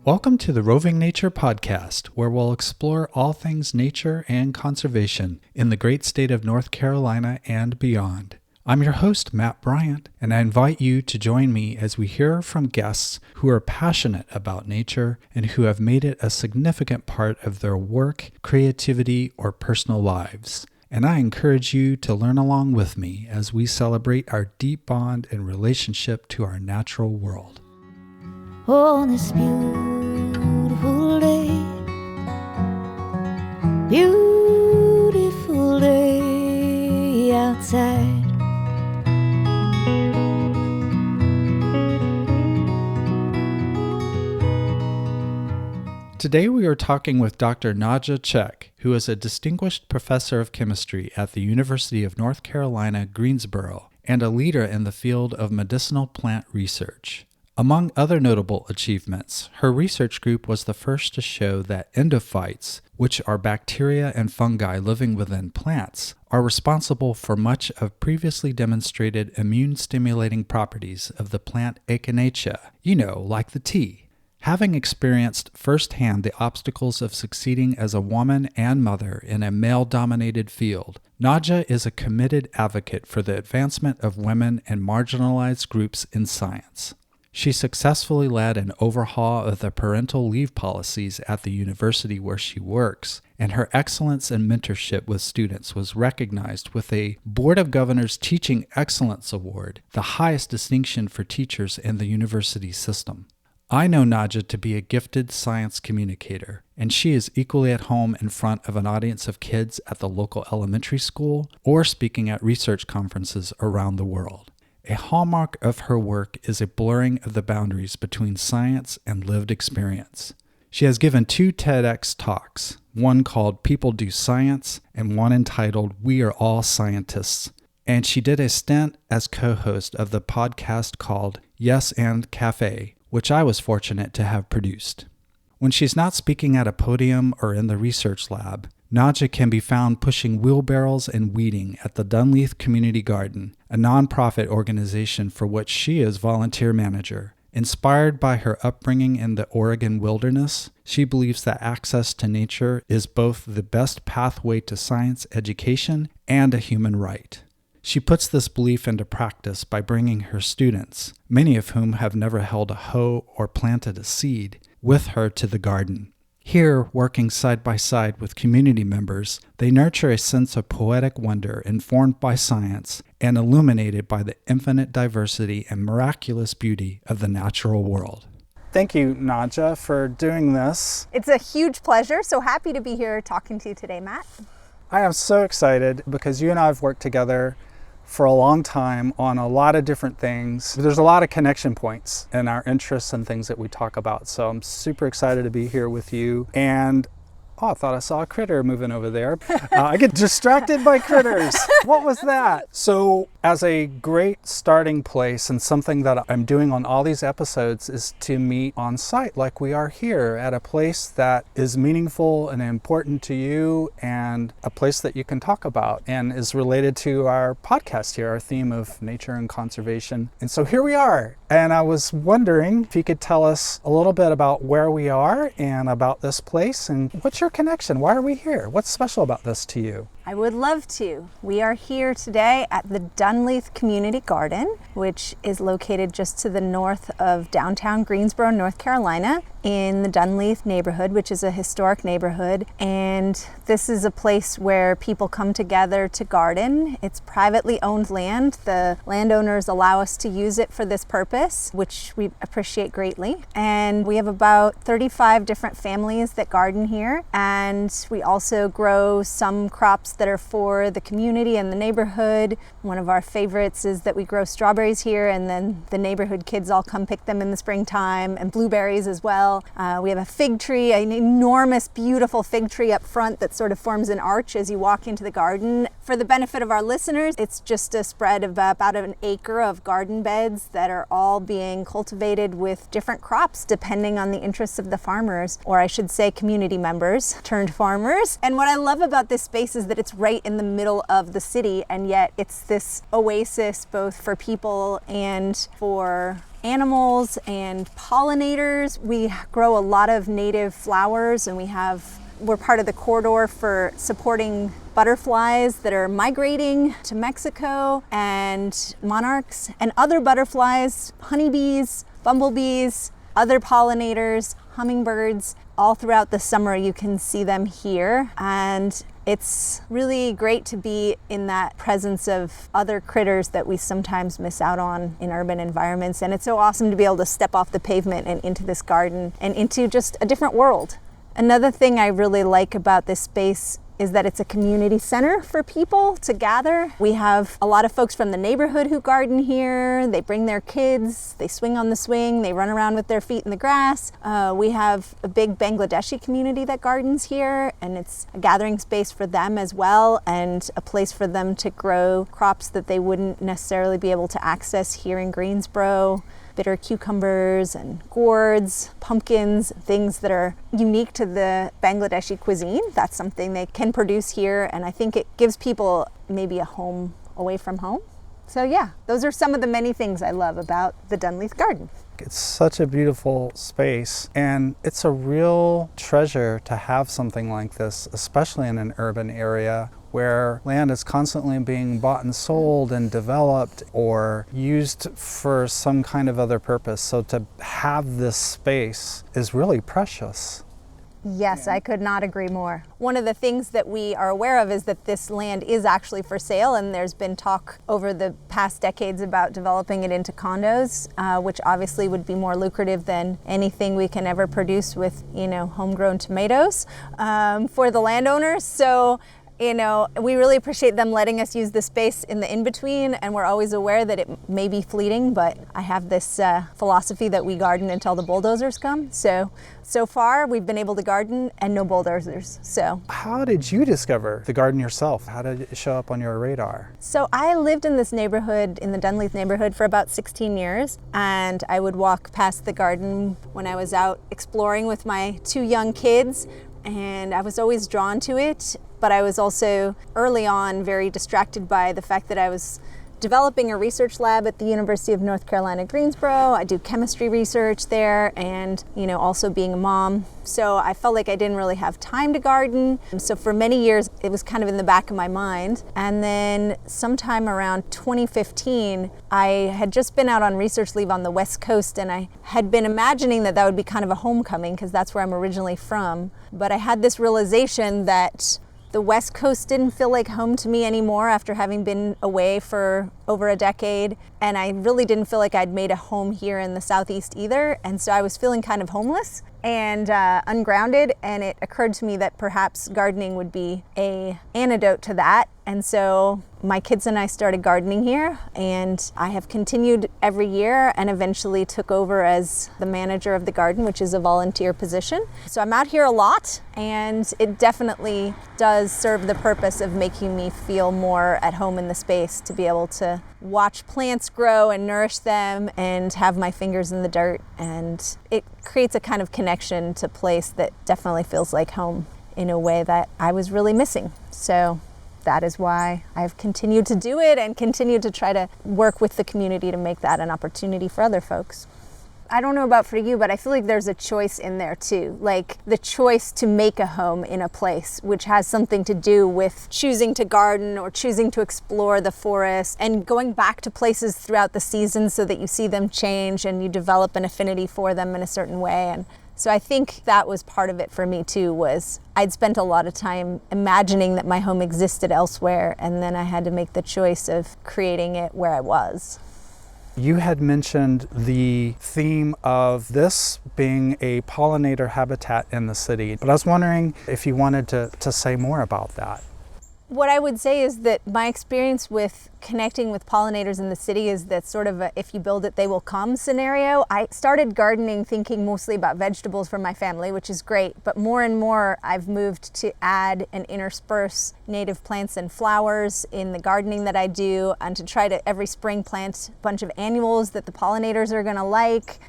Welcome to the Roving Nature Podcast, where we'll explore all things nature and conservation in the great state of North Carolina and beyond. I'm your host, Matt Bryant, and I invite you to join me as we hear from guests who are passionate about nature and who have made it a significant part of their work, creativity, or personal lives. And I encourage you to learn along with me as we celebrate our deep bond and relationship to our natural world. On this beautiful day outside. Today we are talking with Dr. Nadja Cech, who is a distinguished professor of chemistry at the University of North Carolina, Greensboro, and a leader in the field of medicinal plant research. Among other notable achievements, her research group was the first to show that endophytes, which are bacteria and fungi living within plants, are responsible for much of previously demonstrated immune-stimulating properties of the plant Echinacea, like the tea. Having experienced firsthand the obstacles of succeeding as a woman and mother in a male-dominated field, Nadja is a committed advocate for the advancement of women and marginalized groups in science. She successfully led an overhaul of the parental leave policies at the university where she works, and her excellence in mentorship with students was recognized with a Board of Governors Teaching Excellence Award, the highest distinction for teachers in the university system. I know Nadja to be a gifted science communicator, and she is equally at home in front of an audience of kids at the local elementary school or speaking at research conferences around the world. A hallmark of her work is a blurring of the boundaries between science and lived experience. She has given 2 TEDx talks, one called People Do Science and one entitled We Are All Scientists. And she did a stint as co-host of the podcast called Yes and Cafe, which I was fortunate to have produced. When she's not speaking at a podium or in the research lab, Nadja can be found pushing wheelbarrows and weeding at the Dunleith Community Garden, a nonprofit organization for which she is volunteer manager. Inspired by her upbringing in the Oregon wilderness, she believes that access to nature is both the best pathway to science education and a human right. She puts this belief into practice by bringing her students, many of whom have never held a hoe or planted a seed, with her to the garden. Here, working side by side with community members, they nurture a sense of poetic wonder informed by science and illuminated by the infinite diversity and miraculous beauty of the natural world. Thank you, Nadja, for doing this. It's a huge pleasure. So happy to be here talking to you today, Matt. I am so excited because you and I have worked together for a long time on a lot of different things. There's a lot of connection points in our interests and things that we talk about. So I'm super excited to be here with you. And I thought I saw a critter moving over there. I get distracted by critters. What was that? So as a great starting place, and something that I'm doing on all these episodes, is to meet on site like we are here at a place that is meaningful and important to you, and a place that you can talk about and is related to our podcast here, our theme of nature and conservation. And so here we are. And I was wondering if you could tell us a little bit about where we are and about this place, and what's your connection? Why are we here? What's special about this to you? I would love to. We are here today at the Dunleith Community Garden, which is located just to the north of downtown Greensboro, North Carolina, in the Dunleith neighborhood, which is a historic neighborhood. And this is a place where people come together to garden. It's privately owned land. The landowners allow us to use it for this purpose, which we appreciate greatly. And we have about 35 different families that garden here. And we also grow some crops that are for the community and the neighborhood. One of our favorites is that we grow strawberries here, and then the neighborhood kids all come pick them in the springtime, and blueberries as well. We have a fig tree, an enormous, beautiful fig tree up front that sort of forms an arch as you walk into the garden. For the benefit of our listeners, it's just a spread of about an acre of garden beds that are all being cultivated with different crops depending on the interests of the farmers, or I should say community members turned farmers. And what I love about this space is that it's right in the middle of the city, and yet it's this oasis both for people and for animals and pollinators. We grow a lot of native flowers, and we're part of the corridor for supporting butterflies that are migrating to Mexico, and monarchs and other butterflies, honeybees, bumblebees, other pollinators, hummingbirds. All throughout the summer you can see them here, and it's really great to be in that presence of other critters that we sometimes miss out on in urban environments. And it's so awesome to be able to step off the pavement and into this garden and into just a different world. Another thing I really like about this space is that it's a community center for people to gather. We have a lot of folks from the neighborhood who garden here. They bring their kids, they swing on the swing, they run around with their feet in the grass. We have a big Bangladeshi community that gardens here, and it's a gathering space for them as well, and a place for them to grow crops that they wouldn't necessarily be able to access here in Greensboro. Bitter cucumbers and gourds, pumpkins, things that are unique to the Bangladeshi cuisine. That's something they can produce here, and I think it gives people maybe a home away from home. So yeah, those are some of the many things I love about the Dunleith Garden. It's such a beautiful space, and it's a real treasure to have something like this, especially in an urban area where land is constantly being bought and sold and developed or used for some kind of other purpose. So to have this space is really precious. Yes, I could not agree more. One of the things that we are aware of is that this land is actually for sale, and there's been talk over the past decades about developing it into condos, which obviously would be more lucrative than anything we can ever produce with, homegrown tomatoes for the landowners. So we really appreciate them letting us use the space in the in-between, and we're always aware that it may be fleeting, but I have this philosophy that we garden until the bulldozers come. So far we've been able to garden and no bulldozers. So how did you discover the garden yourself? How did it show up on your radar? So I lived in this neighborhood, in the Dunleith neighborhood, for about 16 years, and I would walk past the garden when I was out exploring with my 2 young kids, and I was always drawn to it. But I was also early on very distracted by the fact that I was developing a research lab at the University of North Carolina, Greensboro. I do chemistry research there, and also being a mom. So I felt like I didn't really have time to garden. So for many years, it was kind of in the back of my mind. And then sometime around 2015, I had just been out on research leave on the West Coast, and I had been imagining that would be kind of a homecoming because that's where I'm originally from. But I had this realization that the West Coast didn't feel like home to me anymore after having been away for over a decade, and I really didn't feel like I'd made a home here in the Southeast either, and so I was feeling kind of homeless and ungrounded, and it occurred to me that perhaps gardening would be an antidote to that. And so my kids and I started gardening here, and I have continued every year and eventually took over as the manager of the garden, which is a volunteer position. So I'm out here a lot, and it definitely does serve the purpose of making me feel more at home in the space, to be able to watch plants grow and nourish them and have my fingers in the dirt. And it creates a kind of connection to place that definitely feels like home in a way that I was really missing. So that is why I've continued to do it and continue to try to work with the community to make that an opportunity for other folks. I don't know about for you, but I feel like there's a choice in there too. Like the choice to make a home in a place, which has something to do with choosing to garden or choosing to explore the forest and going back to places throughout the season so that you see them change and you develop an affinity for them in a certain way. And so I think that was part of it for me too, was I'd spent a lot of time imagining that my home existed elsewhere, and then I had to make the choice of creating it where I was. You had mentioned the theme of this being a pollinator habitat in the city, but I was wondering if you wanted to say more about that. What I would say is that my experience with connecting with pollinators in the city is that sort of a if you build it, they will come scenario. I started gardening thinking mostly about vegetables for my family, which is great, but more and more I've moved to add and intersperse native plants and flowers in the gardening that I do, and to try to every spring plant a bunch of annuals that the pollinators are gonna like,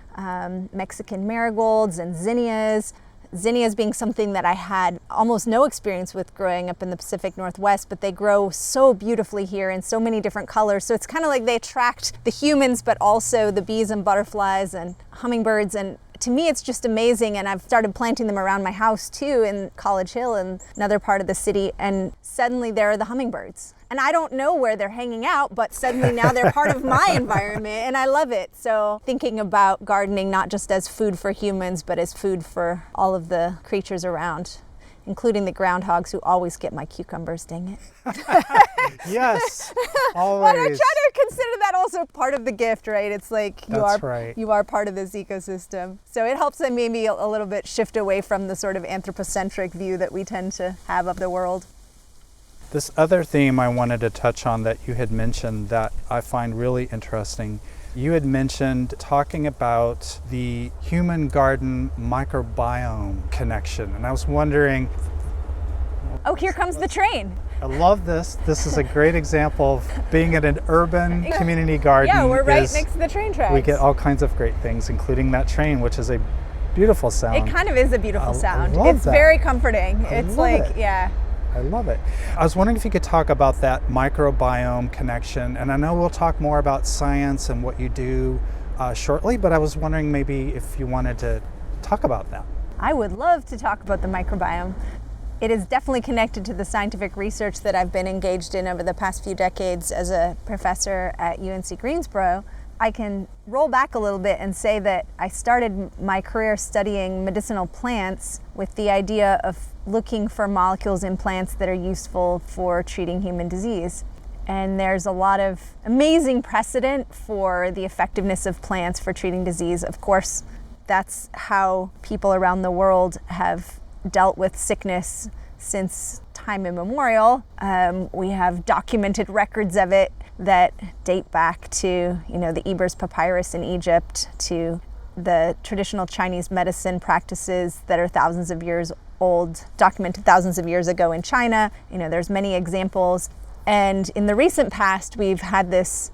Mexican marigolds and zinnias, zinnias being something that I had almost no experience with growing up in the Pacific Northwest, but they grow so beautifully here in so many different colors. So it's kind of like they attract the humans, but also the bees and butterflies and hummingbirds. And to me, it's just amazing. And I've started planting them around my house too, in College Hill and another part of the city. And suddenly there are the hummingbirds. And I don't know where they're hanging out, but suddenly now they're part of my environment and I love it. So thinking about gardening not just as food for humans, but as food for all of the creatures around, including the groundhogs who always get my cucumbers, dang it. Yes, always. But I try to consider that also part of the gift, right? It's like Right. you are part of this ecosystem. So it helps them maybe a little bit shift away from the sort of anthropocentric view that we tend to have of the world. This other theme I wanted to touch on that you had mentioned that I find really interesting. You had mentioned talking about the human garden microbiome connection, and I was wondering. Oh, here comes the train. I love this. This is a great example of being at an urban community garden. Yeah, we're right next to the train tracks. We get all kinds of great things, including that train, which is a beautiful sound. It kind of is a beautiful sound. I love It's that. very comforting. It's like, it. yeah. I love it. I was wondering if you could talk about that microbiome connection. And I know we'll talk more about science and what you do shortly, but I was wondering maybe if you wanted to talk about that. I would love to talk about the microbiome. It is definitely connected to the scientific research that I've been engaged in over the past few decades as a professor at UNC Greensboro. I can roll back a little bit and say that I started my career studying medicinal plants with the idea of looking for molecules in plants that are useful for treating human disease. And there's a lot of amazing precedent for the effectiveness of plants for treating disease. Of course, that's how people around the world have dealt with sickness since time immemorial. We have documented records of it that date back to, the Ebers Papyrus in Egypt, to the traditional Chinese medicine practices that are thousands of years old, documented thousands of years ago in China. There's many examples. And in the recent past, we've had this,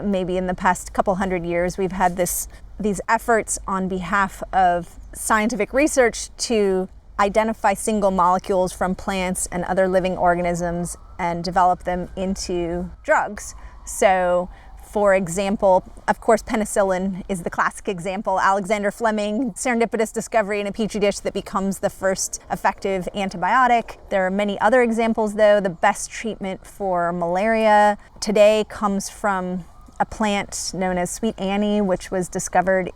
maybe in the past couple hundred years, we've had these efforts on behalf of scientific research to identify single molecules from plants and other living organisms and develop them into drugs. So, for example, of course, penicillin is the classic example. Alexander Fleming, serendipitous discovery in a petri dish that becomes the first effective antibiotic. There are many other examples, though. The best treatment for malaria today comes from a plant known as sweet Annie, which was discovered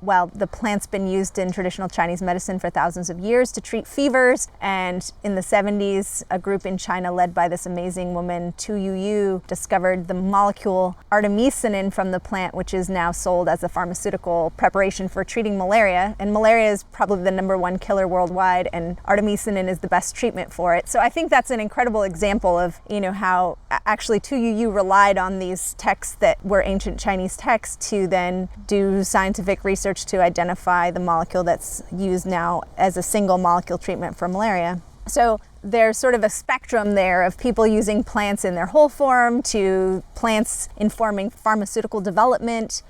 the plant's been used in traditional Chinese medicine for thousands of years to treat fevers. And in the 70s, a group in China led by this amazing woman, Tu Yu, discovered the molecule artemisinin from the plant, which is now sold as a pharmaceutical preparation for treating malaria. And malaria is probably the #1 killer worldwide, and artemisinin is the best treatment for it. So I think that's an incredible example of, how actually Tu Yu relied on these texts that were ancient Chinese texts to then do scientific research to identify the molecule that's used now as a single molecule treatment for malaria. So there's sort of a spectrum there of people using plants in their whole form to plants informing pharmaceutical development.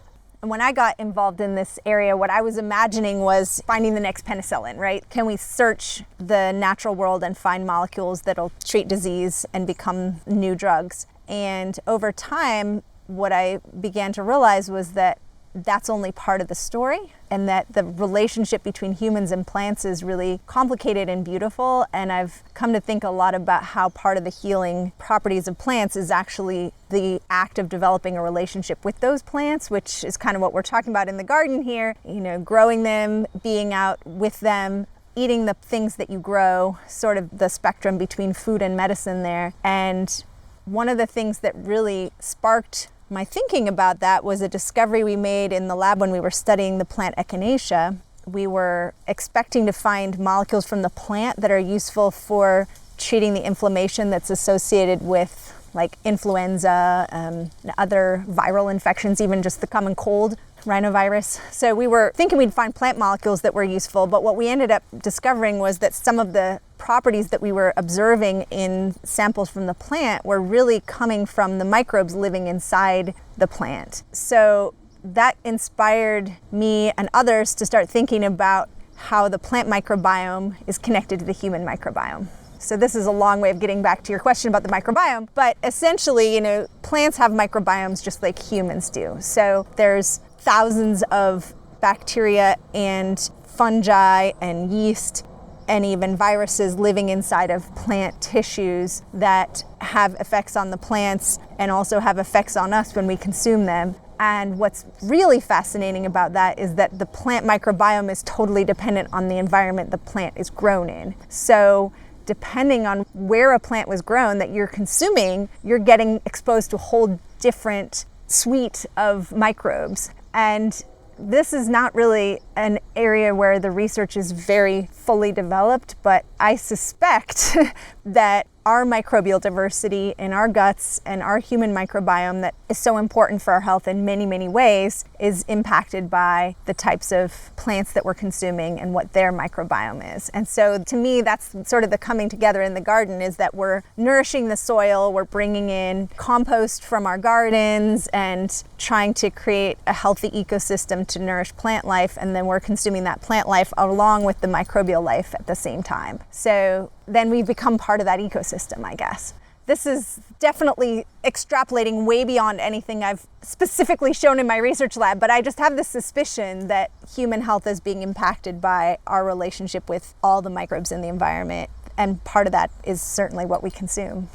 And when I got involved in this area, what I was imagining was finding the next penicillin, right? Can we search the natural world and find molecules that'll treat disease and become new drugs? And over time, what I began to realize was that that's only part of the story, and that the relationship between humans and plants is really complicated and beautiful. And I've come to think a lot about how part of the healing properties of plants is actually the act of developing a relationship with those plants, which is kind of what we're talking about in the garden here, growing them, being out with them, eating the things that you grow, sort of the spectrum between food and medicine there. And one of the things that really sparked my thinking about that was a discovery we made in the lab when we were studying the plant echinacea. We were expecting to find molecules from the plant that are useful for treating the inflammation that's associated with like influenza, and other viral infections, even just the common cold, rhinovirus. So we were thinking we'd find plant molecules that were useful, but what we ended up discovering was that some of the properties that we were observing in samples from the plant were really coming from the microbes living inside the plant. So that inspired me and others to start thinking about how the plant microbiome is connected to the human microbiome. So this is a long way of getting back to your question about the microbiome, but essentially, plants have microbiomes just like humans do. So there's thousands of bacteria and fungi and yeast and even viruses living inside of plant tissues that have effects on the plants and also have effects on us when we consume them. And what's really fascinating about that is that the plant microbiome is totally dependent on the environment the plant is grown in. So depending on where a plant was grown that you're consuming, you're getting exposed to a whole different suite of microbes. And this is not really an area where the research is very fully developed, but I suspect that our microbial diversity in our guts and our human microbiome that is so important for our health in many, many ways is impacted by the types of plants that we're consuming and what their microbiome is. And so to me, that's sort of the coming together in the garden, is that we're nourishing the soil, we're bringing in compost from our gardens and trying to create a healthy ecosystem to nourish plant life, and then we're consuming that plant life along with the microbial life at the same time. So then we become part of that ecosystem, I guess. This is definitely extrapolating way beyond anything I've specifically shown in my research lab, but I just have this suspicion that human health is being impacted by our relationship with all the microbes in the environment, and part of that is certainly what we consume.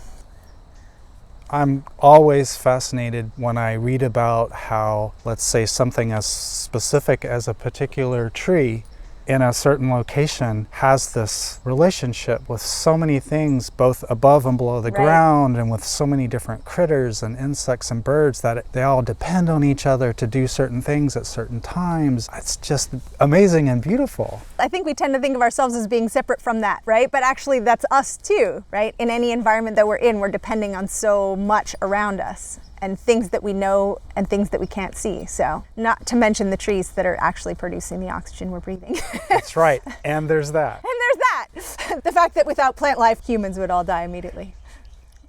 I'm always fascinated when I read about how, let's say, something as specific as a particular tree in a certain location has this relationship with so many things, both above and below the ground, and with so many different critters and insects and birds, that they all depend on each other to do certain things at certain times. It's just amazing and beautiful. I think we tend to think of ourselves as being separate from that, right? But actually that's us too, right? In any environment that we're in, we're depending on so much around us, and things that we know and things that we can't see. So not to mention the trees that are actually producing the oxygen we're breathing. That's right. And there's that. And there's that. The fact that without plant life, humans would all die immediately.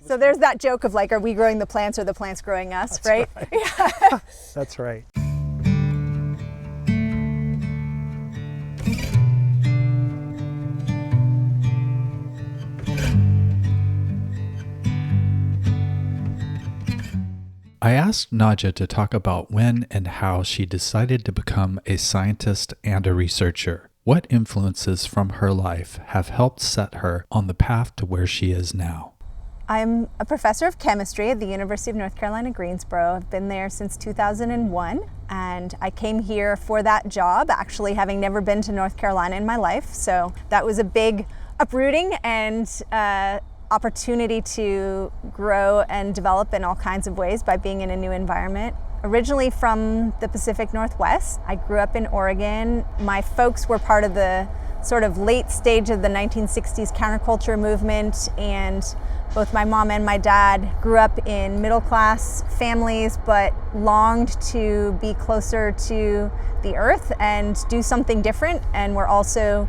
So there's that joke of like, are we growing the plants or the plants growing us, That's right? Yeah. That's right. I asked Nadja to talk about when and how she decided to become a scientist and a researcher. What influences from her life have helped set her on the path to where she is now? I'm a professor of chemistry at the University of North Carolina, Greensboro. I've been there since 2001, and I came here for that job, actually having never been to North Carolina in my life. So that was a big uprooting and opportunity to grow and develop in all kinds of ways by being in a new environment. Originally from the Pacific Northwest, I grew up in Oregon. My folks were part of the sort of late stage of the 1960s counterculture movement, and both my mom and my dad grew up in middle-class families but longed to be closer to the earth and do something different, and were also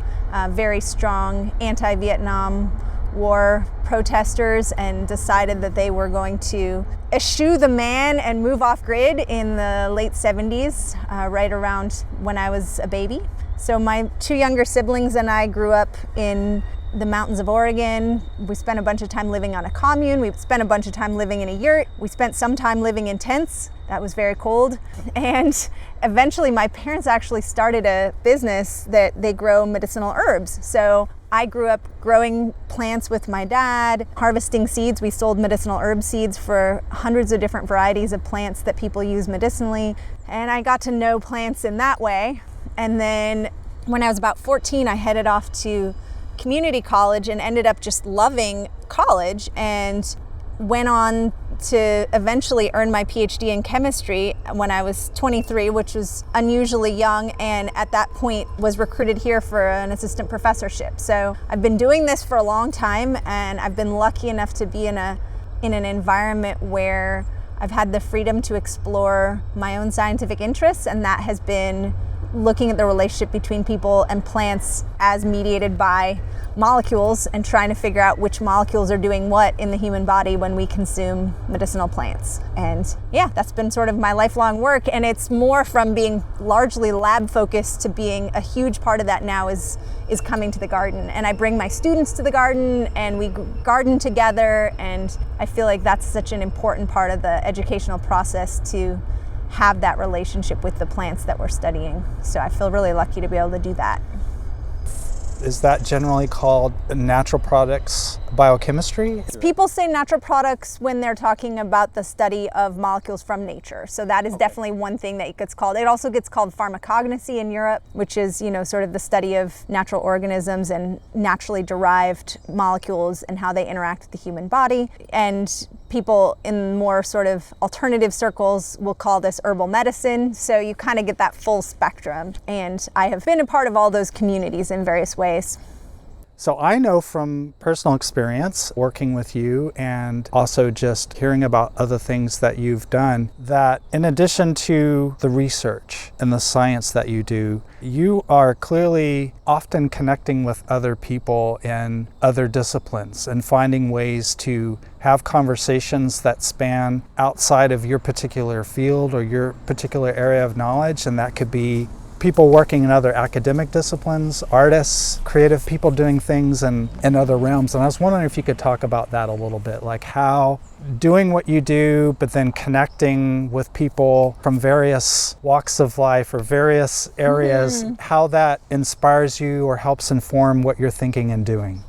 very strong anti-Vietnam War protesters, and decided that they were going to eschew the man and move off grid in the late 70s, right around when I was a baby. So my two younger siblings and I grew up in the mountains of Oregon. We spent a bunch of time living on a commune. We spent a bunch of time living in a yurt. We spent some time living in tents. That was very cold. And eventually my parents actually started a business that they grow medicinal herbs. So I grew up growing plants with my dad, harvesting seeds. We sold medicinal herb seeds for hundreds of different varieties of plants that people use medicinally. And I got to know plants in that way. And then when I was about 14, I headed off to community college and ended up just loving college, and went on to eventually earn my PhD in chemistry when I was 23, which was unusually young, and at that point was recruited here for an assistant professorship. So I've been doing this for a long time, and I've been lucky enough to be in an environment where I've had the freedom to explore my own scientific interests, and that has been looking at the relationship between people and plants as mediated by molecules and trying to figure out which molecules are doing what in the human body when we consume medicinal plants. And yeah, that's been sort of my lifelong work, and it's more from being largely lab focused to being a huge part of that now is coming to the garden. And I bring my students to the garden and we garden together, and I feel like that's such an important part of the educational process to have that relationship with the plants that we're studying. So I feel really lucky to be able to do that. Is that generally called natural products biochemistry? People say natural products when they're talking about the study of molecules from nature. So that is definitely one thing that it gets called. It also gets called pharmacognosy in Europe, which is, sort of the study of natural organisms and naturally derived molecules and how they interact with the human body. And people in more sort of alternative circles will call this herbal medicine. So you kind of get that full spectrum. And I have been a part of all those communities in various ways. So I know from personal experience working with you and also just hearing about other things that you've done that in addition to the research and the science that you do, you are clearly often connecting with other people in other disciplines and finding ways to have conversations that span outside of your particular field or your particular area of knowledge. And that could be people working in other academic disciplines, artists, creative people doing things in other realms. And I was wondering if you could talk about that a little bit, like how doing what you do, but then connecting with people from various walks of life or various areas, how that inspires you or helps inform what you're thinking and doing.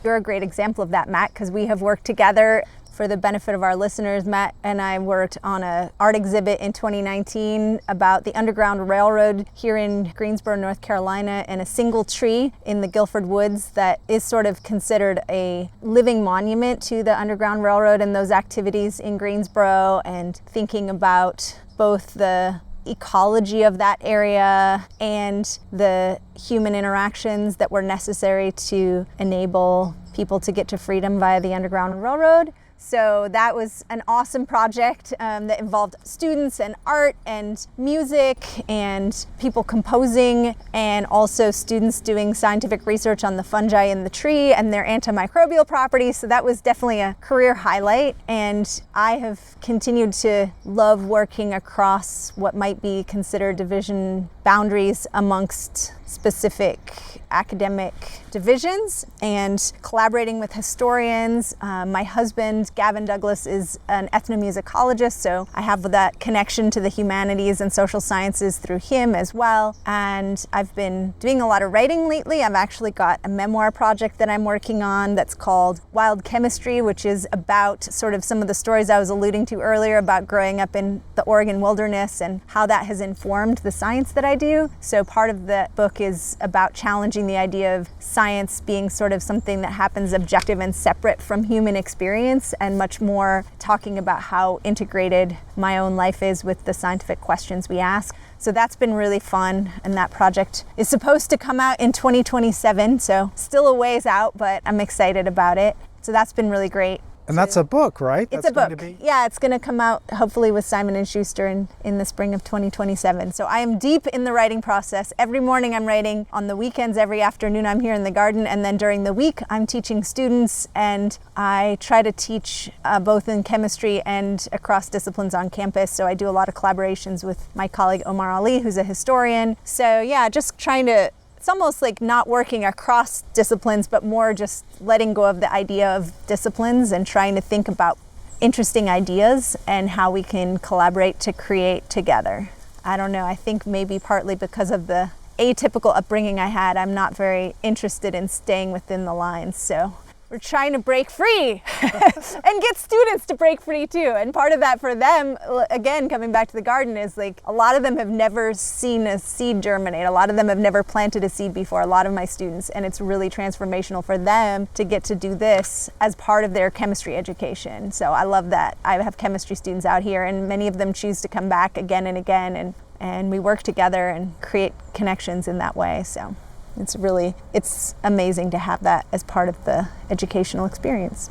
You're a great example of that, Matt, because we have worked together. For the benefit of our listeners, Matt and I worked on an art exhibit in 2019 about the Underground Railroad here in Greensboro, North Carolina, and a single tree in the Guilford Woods that is sort of considered a living monument to the Underground Railroad and those activities in Greensboro, and thinking about both the ecology of that area and the human interactions that were necessary to enable people to get to freedom via the Underground Railroad. So that was an awesome project that involved students and art and music and people composing, and also students doing scientific research on the fungi in the tree and their antimicrobial properties. So that was definitely a career highlight. And I have continued to love working across what might be considered division boundaries amongst specific academic divisions and collaborating with historians. My husband, Gavin Douglas, is an ethnomusicologist, so I have that connection to the humanities and social sciences through him as well. And I've been doing a lot of writing lately. I've actually got a memoir project that I'm working on that's called Wild Chemistry, which is about sort of some of the stories I was alluding to earlier about growing up in the Oregon wilderness and how that has informed the science that I do. So part of the book is about challenging the idea of science being sort of something that happens objective and separate from human experience, and much more talking about how integrated my own life is with the scientific questions we ask. So that's been really fun, and that project is supposed to come out in 2027, so still a ways out, but I'm excited about it. So that's been really great. And that's a book, right? It's a book. Yeah, it's going to come out hopefully with Simon & Schuster in the spring of 2027. So I am deep in the writing process. Every morning I'm writing. On the weekends, every afternoon I'm here in the garden. And then during the week, I'm teaching students. And I try to teach both in chemistry and across disciplines on campus. So I do a lot of collaborations with my colleague Omar Ali, who's a historian. So yeah, just trying to, it's almost like not working across disciplines, but more just letting go of the idea of disciplines and trying to think about interesting ideas and how we can collaborate to create together. I don't know, I think maybe partly because of the atypical upbringing I had, I'm not very interested in staying within the lines. So we're trying to break free and get students to break free too. And part of that for them, again, coming back to the garden, is like a lot of them have never seen a seed germinate. A lot of them have never planted a seed before, a lot of my students. And it's really transformational for them to get to do this as part of their chemistry education. So I love that. I have chemistry students out here, and many of them choose to come back again and again. And we work together and create connections in that way. So it's amazing to have that as part of the educational experience.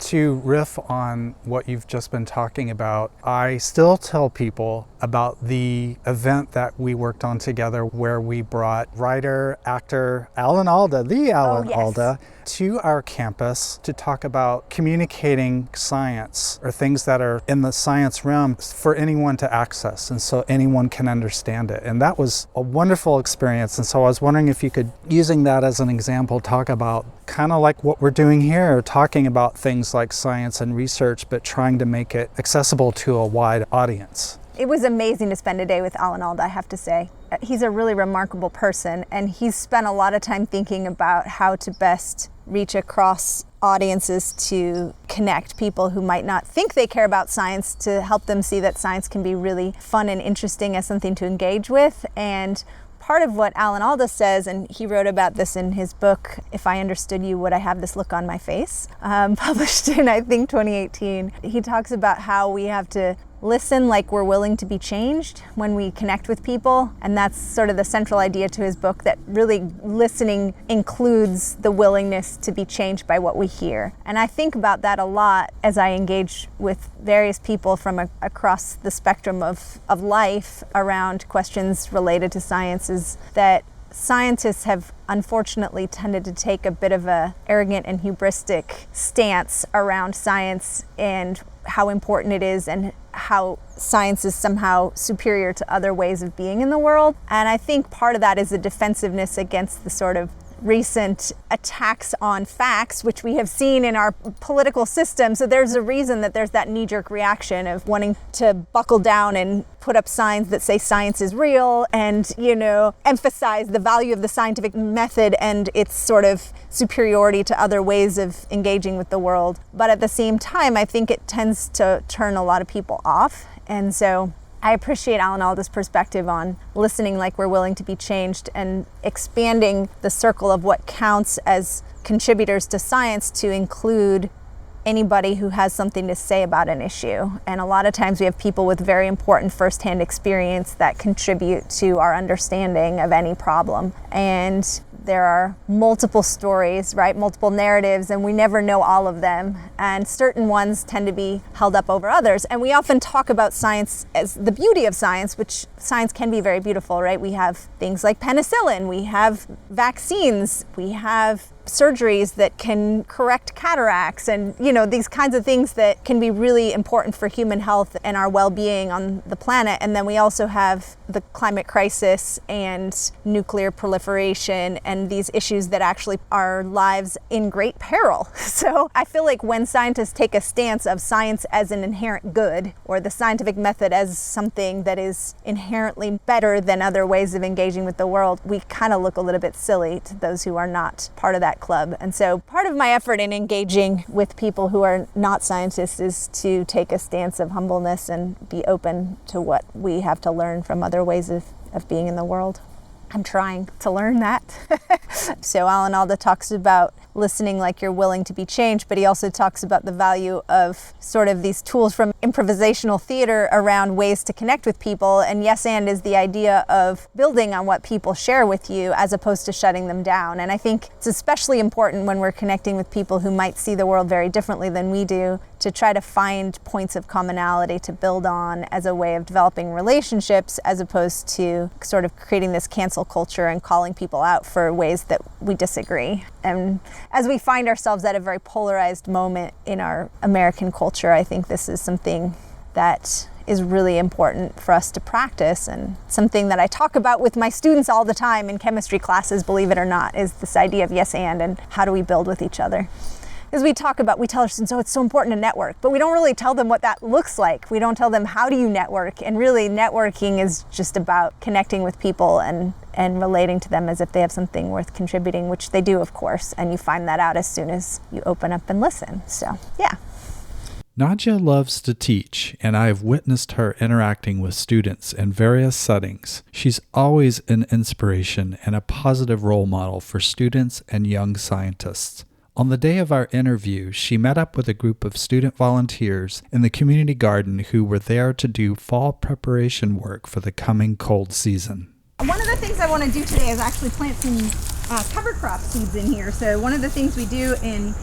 to riff on what you've just been talking about, I still tell people about the event that we worked on together where we brought writer, actor Alan Alda, Alda, to our campus to talk about communicating science or things that are in the science realm for anyone to access, and so anyone can understand it. And that was a wonderful experience. And so I was wondering if you could, using that as an example, talk about kind of like what we're doing here, talking about things like science and research, but trying to make it accessible to a wide audience. It was amazing to spend a day with Alan Alda, I have to say. He's a really remarkable person, and he's spent a lot of time thinking about how to best reach across audiences to connect people who might not think they care about science, to help them see that science can be really fun and interesting as something to engage with. And part of what Alan Alda says, and he wrote about this in his book, If I Understood You, Would I Have This Look on My Face? Published in, I think, 2018. He talks about how we have to listen like we're willing to be changed when we connect with people. And that's sort of the central idea to his book, that really listening includes the willingness to be changed by what we hear. And I think about that a lot as I engage with various people from across the spectrum of life around questions related to science, is that scientists have unfortunately tended to take a bit of a arrogant and hubristic stance around science and how important it is, and how science is somehow superior to other ways of being in the world. And I think part of that is a defensiveness against the sort of recent attacks on facts, which we have seen in our political system. So there's a reason that there's that knee-jerk reaction of wanting to buckle down and put up signs that say science is real, and, emphasize the value of the scientific method and its sort of superiority to other ways of engaging with the world. But at the same time, I think it tends to turn a lot of people off. And so I appreciate Alan Alda's perspective on listening like we're willing to be changed, and expanding the circle of what counts as contributors to science to include anybody who has something to say about an issue. And a lot of times we have people with very important firsthand experience that contribute to our understanding of any problem. And there are multiple stories, right? Multiple narratives, and we never know all of them. And certain ones tend to be held up over others. And we often talk about science as the beauty of science, which science can be very beautiful, right? We have things like penicillin, we have vaccines, we have surgeries that can correct cataracts, and these kinds of things that can be really important for human health and our well-being on the planet. And then we also have the climate crisis and nuclear proliferation and these issues that actually are lives in great peril. So I feel like when scientists take a stance of science as an inherent good, or the scientific method as something that is inherently better than other ways of engaging with the world, we kind of look a little bit silly to those who are not part of that club. And so part of my effort in engaging with people who are not scientists is to take a stance of humbleness and be open to what we have to learn from other ways of being in the world. I'm trying to learn that. So Alan Alda talks about listening like you're willing to be changed, but he also talks about the value of sort of these tools from improvisational theater around ways to connect with people. And yes and is the idea of building on what people share with you as opposed to shutting them down. And I think it's especially important when we're connecting with people who might see the world very differently than we do, to try to find points of commonality to build on as a way of developing relationships, as opposed to sort of creating this cancel culture and calling people out for ways that we disagree. And as we find ourselves at a very polarized moment in our American culture, I think this is something that is really important for us to practice, and something that I talk about with my students all the time in chemistry classes, believe it or not, is this idea of yes and how do we build with each other. As we tell our students, it's so important to network, but we don't really tell them what that looks like. We don't tell them how do you network, and really networking is just about connecting with people and relating to them as if they have something worth contributing, which they do, of course, and you find that out as soon as you open up and listen. So, yeah. Nadja loves to teach, and I have witnessed her interacting with students in various settings. She's always an inspiration and a positive role model for students and young scientists. On the day of our interview, she met up with a group of student volunteers in the community garden who were there to do fall preparation work for the coming cold season. One of the things I want to do today is actually plant some cover crop seeds in here. So one of the things we do in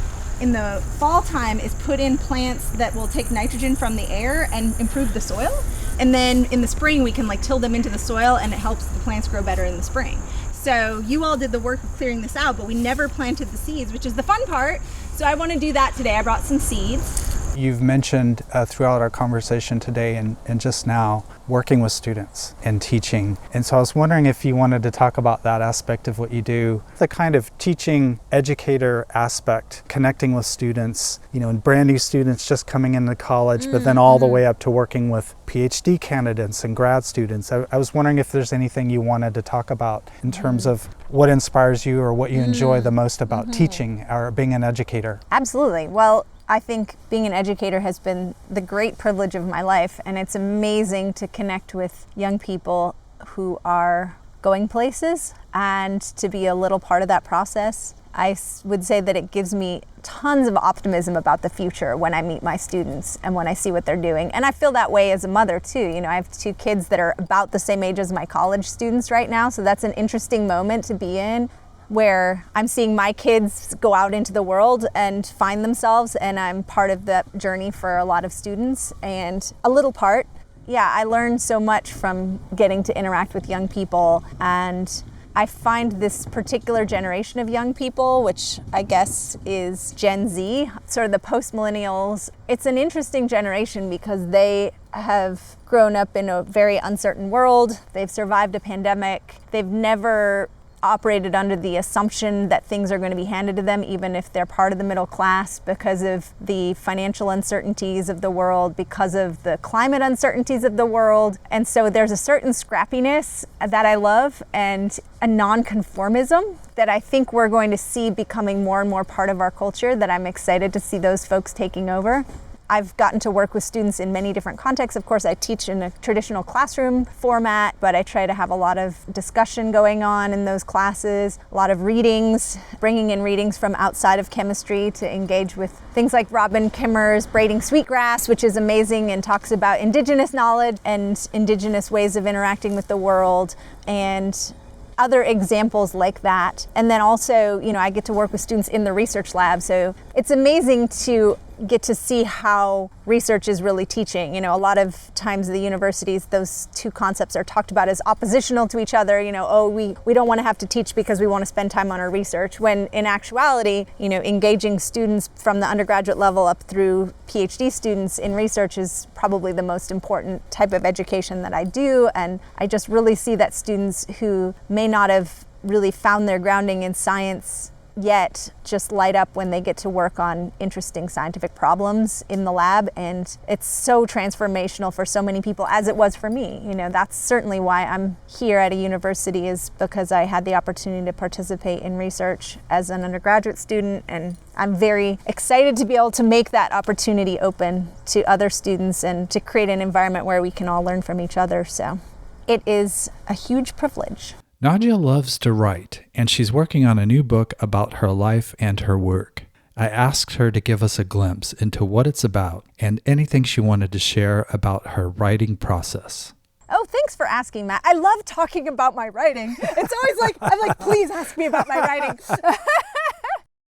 in the fall time is put in plants that will take nitrogen from the air and improve the soil. And then in the spring, we can like till them into the soil, and it helps the plants grow better in the spring. So you all did the work of clearing this out, but we never planted the seeds, which is the fun part. So I want to do that today. I brought some seeds. You've mentioned throughout our conversation today and just now working with students and teaching. And so I was wondering if you wanted to talk about that aspect of what you do, the kind of teaching educator aspect, connecting with students, and brand new students just coming into college, but then all the way up to working with PhD candidates and grad students. I was wondering if there's anything you wanted to talk about in terms of what inspires you or what you enjoy the most about teaching or being an educator. Absolutely. Well, I think being an educator has been the great privilege of my life, and it's amazing to connect with young people who are going places and to be a little part of that process. I would say that it gives me tons of optimism about the future when I meet my students and when I see what they're doing. And I feel that way as a mother too. I have 2 kids that are about the same age as my college students right now, so that's an interesting moment to be in, where I'm seeing my kids go out into the world and find themselves, and I'm part of that journey for a lot of students, and a little part. Yeah, I learned so much from getting to interact with young people, and I find this particular generation of young people, which I guess is Gen Z, sort of the post-millennials, it's an interesting generation because they have grown up in a very uncertain world. They've survived a pandemic. They've never operated under the assumption that things are going to be handed to them, even if they're part of the middle class, because of the financial uncertainties of the world, because of the climate uncertainties of the world. And so there's a certain scrappiness that I love and a non-conformism that I think we're going to see becoming more and more part of our culture, that I'm excited to see those folks taking over. I've gotten to work with students in many different contexts. Of course, I teach in a traditional classroom format, but I try to have a lot of discussion going on in those classes, a lot of readings, bringing in readings from outside of chemistry to engage with things like Robin Kimmer's Braiding Sweetgrass, which is amazing and talks about indigenous knowledge and indigenous ways of interacting with the world, and other examples like that. And then also, I get to work with students in the research lab. So it's amazing to get to see how research is really teaching. A lot of times the universities, those 2 concepts are talked about as oppositional to each other. We don't want to have to teach because we want to spend time on our research, when in actuality, engaging students from the undergraduate level up through PhD students in research is probably the most important type of education that I do. And I just really see that students who may not have really found their grounding in science yet just light up when they get to work on interesting scientific problems in the lab. And it's so transformational for so many people, as it was for me. That's certainly why I'm here at a university, is because I had the opportunity to participate in research as an undergraduate student. And I'm very excited to be able to make that opportunity open to other students and to create an environment where we can all learn from each other. So it is a huge privilege. Nadja loves to write, and she's working on a new book about her life and her work. I asked her to give us a glimpse into what it's about and anything she wanted to share about her writing process. Oh, thanks for asking, Matt. I love talking about my writing. It's always I'm like, please ask me about my writing.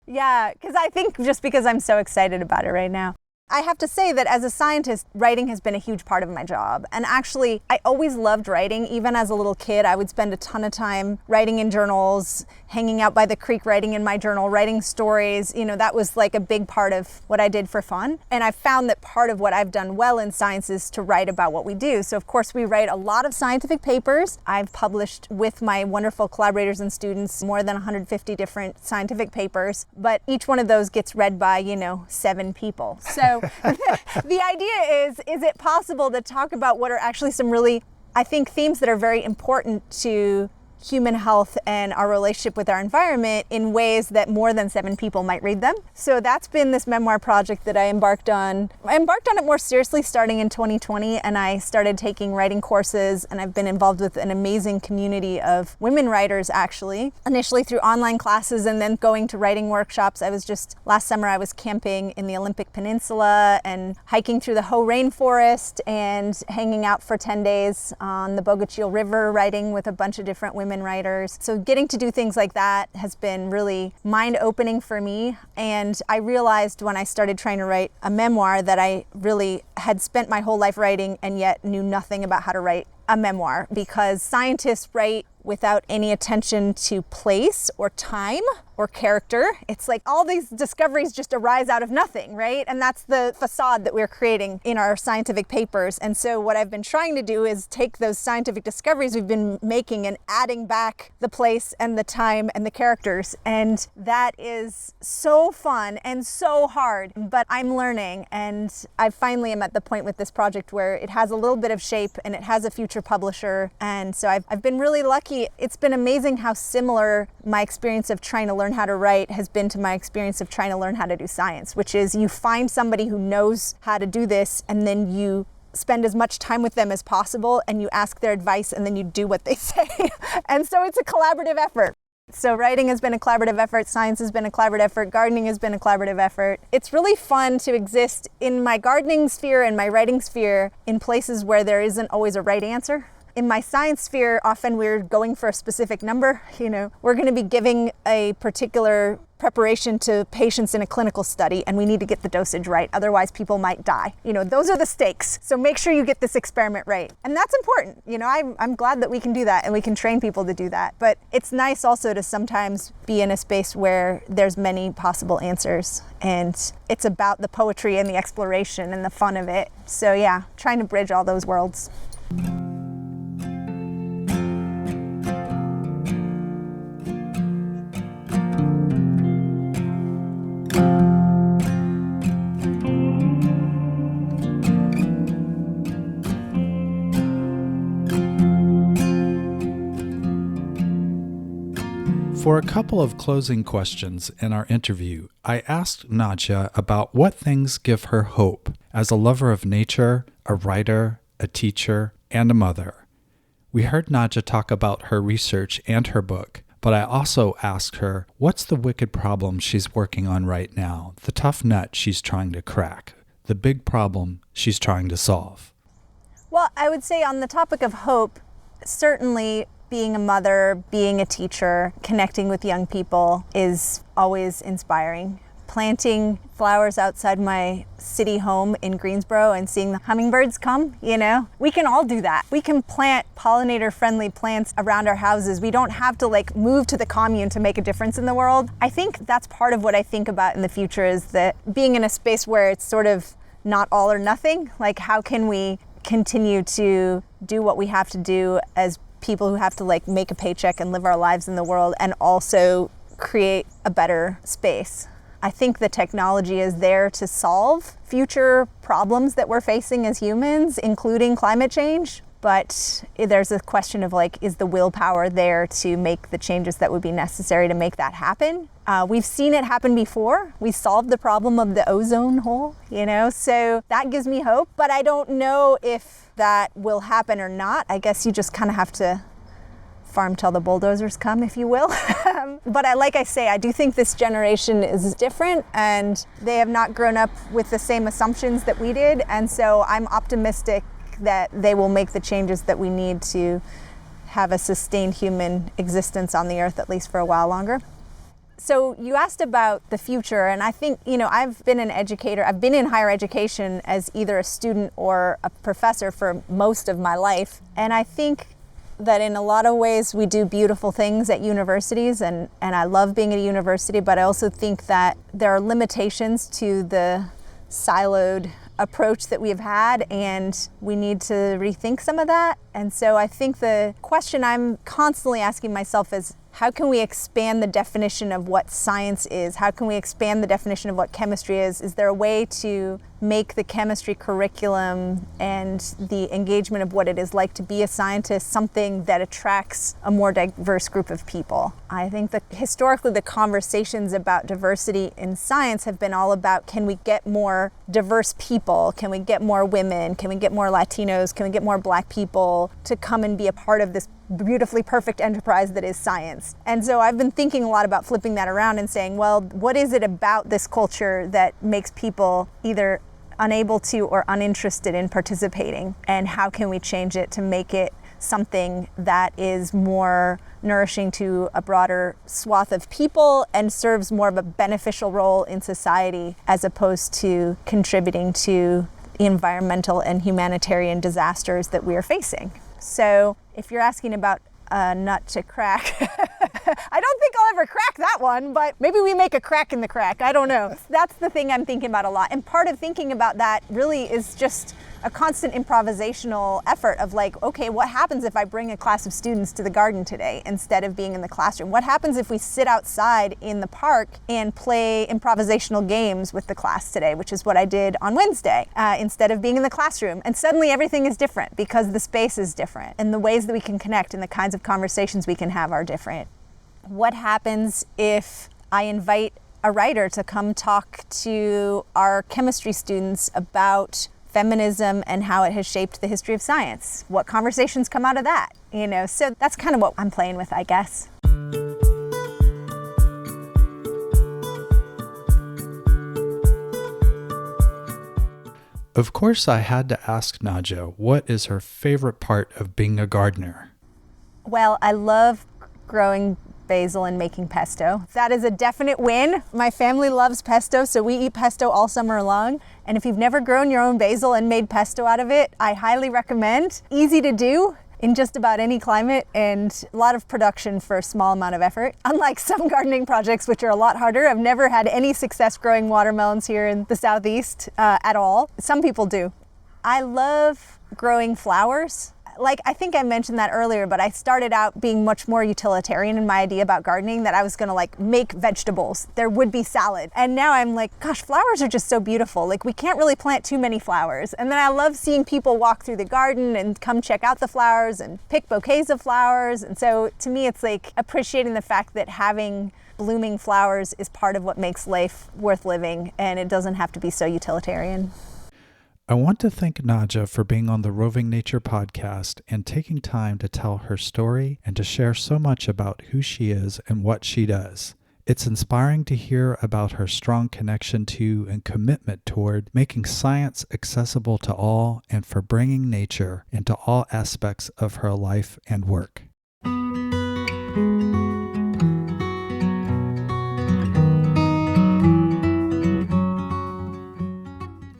Yeah, because I think just because I'm so excited about it right now. I have to say that as a scientist, writing has been a huge part of my job. And actually, I always loved writing. Even as a little kid, I would spend a ton of time writing in journals, hanging out by the creek, writing in my journal, writing stories. That was like a big part of what I did for fun. And I found that part of what I've done well in science is to write about what we do. So of course, we write a lot of scientific papers. I've published with my wonderful collaborators and students more than 150 different scientific papers, but each one of those gets read by, 7 people. So the idea is it possible to talk about what are actually some really, I think, themes that are very important to human health and our relationship with our environment in ways that more than 7 people might read them. So that's been this memoir project that I embarked on. I embarked on it more seriously starting in 2020, and I started taking writing courses, and I've been involved with an amazing community of women writers, actually, initially through online classes and then going to writing workshops. Last summer I was camping in the Olympic Peninsula and hiking through the Hoh rainforest and hanging out for 10 days on the Bogachil River, writing with a bunch of different women women writers. So getting to do things like that has been really mind-opening for me. And I realized when I started trying to write a memoir that I really had spent my whole life writing and yet knew nothing about how to write a memoir, because scientists write without any attention to place or time or character. It's like all these discoveries just arise out of nothing, right? And that's the facade that we're creating in our scientific papers. And so what I've been trying to do is take those scientific discoveries we've been making and adding back the place and the time and the characters. And that is so fun and so hard, but I'm learning. And I finally am at the point with this project where it has a little bit of shape and it has a future publisher. And so I've been really lucky. It's been amazing how similar my experience of trying to learn how to write has been to my experience of trying to learn how to do science, which is you find somebody who knows how to do this and then you spend as much time with them as possible and you ask their advice and then you do what they say. And so it's a collaborative effort. So writing has been a collaborative effort, science has been a collaborative effort, gardening has been a collaborative effort. It's really fun to exist in my gardening sphere and my writing sphere in places where there isn't always a right answer. In my science sphere, often we're going for a specific number. We're going to be giving a particular preparation to patients in a clinical study and we need to get the dosage right, otherwise people might die. Those are the stakes. So make sure you get this experiment right. And that's important. I'm glad that we can do that and we can train people to do that. But it's nice also to sometimes be in a space where there's many possible answers and it's about the poetry and the exploration and the fun of it. So yeah, trying to bridge all those worlds. For a couple of closing questions in our interview, I asked Nadja about what things give her hope as a lover of nature, a writer, a teacher, and a mother. We heard Nadja talk about her research and her book, but I also asked her what's the wicked problem she's working on right now, the tough nut she's trying to crack, the big problem she's trying to solve. Well, I would say on the topic of hope, certainly being a mother, being a teacher, connecting with young people is always inspiring. Planting flowers outside my city home in Greensboro and seeing the hummingbirds come, we can all do that. We can plant pollinator-friendly plants around our houses. We don't have to move to the commune to make a difference in the world. I think that's part of what I think about in the future is that being in a space where it's sort of not all or nothing, how can we continue to do what we have to do as people who have to make a paycheck and live our lives in the world and also create a better space. I think the technology is there to solve future problems that we're facing as humans, including climate change. But there's a question of is the willpower there to make the changes that would be necessary to make that happen? We've seen it happen before. We solved the problem of the ozone hole, so that gives me hope. But I don't know if that will happen or not. I guess you just kind of have to farm till the bulldozers come, if you will. But like I say, I do think this generation is different and they have not grown up with the same assumptions that we did. And so I'm optimistic that they will make the changes that we need to have a sustained human existence on the earth, at least for a while longer. So you asked about the future, and I think, I've been an educator. I've been in higher education as either a student or a professor for most of my life. And I think that in a lot of ways we do beautiful things at universities, and I love being at a university, but I also think that there are limitations to the siloed approach that we've had, and we need to rethink some of that. And so I think the question I'm constantly asking myself is, how can we expand the definition of what science is? How can we expand the definition of what chemistry is? Is there a way to make the chemistry curriculum and the engagement of what it is like to be a scientist something that attracts a more diverse group of people? I think that historically the conversations about diversity in science have been all about, can we get more diverse people? Can we get more women? Can we get more Latinos? Can we get more Black people to come and be a part of this beautifully perfect enterprise that is science? And so I've been thinking a lot about flipping that around and saying, well, what is it about this culture that makes people either unable to or uninterested in participating? And how can we change it to make it something that is more nourishing to a broader swath of people and serves more of a beneficial role in society as opposed to contributing to the environmental and humanitarian disasters that we are facing. So if you're asking about a nut to crack, I don't think I'll ever crack that one, but maybe we make a crack in the crack. I don't know. That's the thing I'm thinking about a lot. And part of thinking about that really is just a constant improvisational effort of like, okay, what happens if I bring a class of students to the garden today instead of being in the classroom? What happens if we sit outside in the park and play improvisational games with the class today, which is what I did on Wednesday, instead of being in the classroom? And suddenly everything is different because the space is different and the ways that we can connect and the kinds of conversations we can have are different. What happens if I invite a writer to come talk to our chemistry students about feminism and how it has shaped the history of science? What conversations come out of that? So that's kind of what I'm playing with, I guess. Of course, I had to ask Nadja, what is her favorite part of being a gardener? Well, I love growing basil and making pesto. That is a definite win. My family loves pesto, so we eat pesto all summer long. And if you've never grown your own basil and made pesto out of it, I highly recommend. Easy to do in just about any climate and a lot of production for a small amount of effort. Unlike some gardening projects, which are a lot harder. I've never had any success growing watermelons here in the Southeast at all. Some people do. I love growing flowers. I think I mentioned that earlier, but I started out being much more utilitarian in my idea about gardening, that I was gonna make vegetables. There would be salad. And now I'm like, gosh, flowers are just so beautiful. We can't really plant too many flowers. And then I love seeing people walk through the garden and come check out the flowers and pick bouquets of flowers. And so to me, it's appreciating the fact that having blooming flowers is part of what makes life worth living, and it doesn't have to be so utilitarian. I want to thank Nadja for being on the Roving Nature Podcast and taking time to tell her story and to share so much about who she is and what she does. It's inspiring to hear about her strong connection to and commitment toward making science accessible to all and for bringing nature into all aspects of her life and work.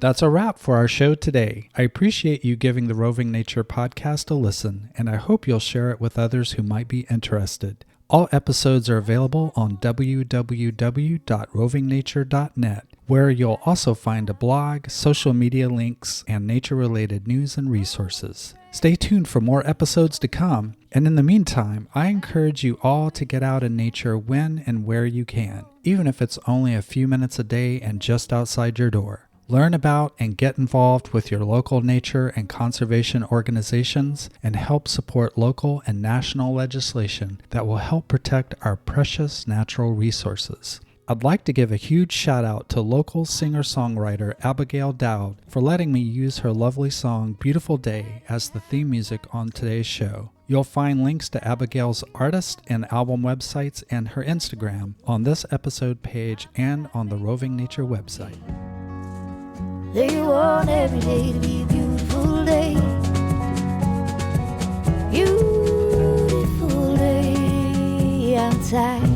That's a wrap for our show today. I appreciate you giving the Roving Nature Podcast a listen, and I hope you'll share it with others who might be interested. All episodes are available on www.rovingnature.net, where you'll also find a blog, social media links, and nature-related news and resources. Stay tuned for more episodes to come, and in the meantime, I encourage you all to get out in nature when and where you can, even if it's only a few minutes a day and just outside your door. Learn about and get involved with your local nature and conservation organizations and help support local and national legislation that will help protect our precious natural resources. I'd like to give a huge shout out to local singer-songwriter Abigail Dowd for letting me use her lovely song Beautiful Day as the theme music on today's show. You'll find links to Abigail's artist and album websites and her Instagram on this episode page and on the Roving Nature website. They want every day to be a beautiful day. Beautiful day outside.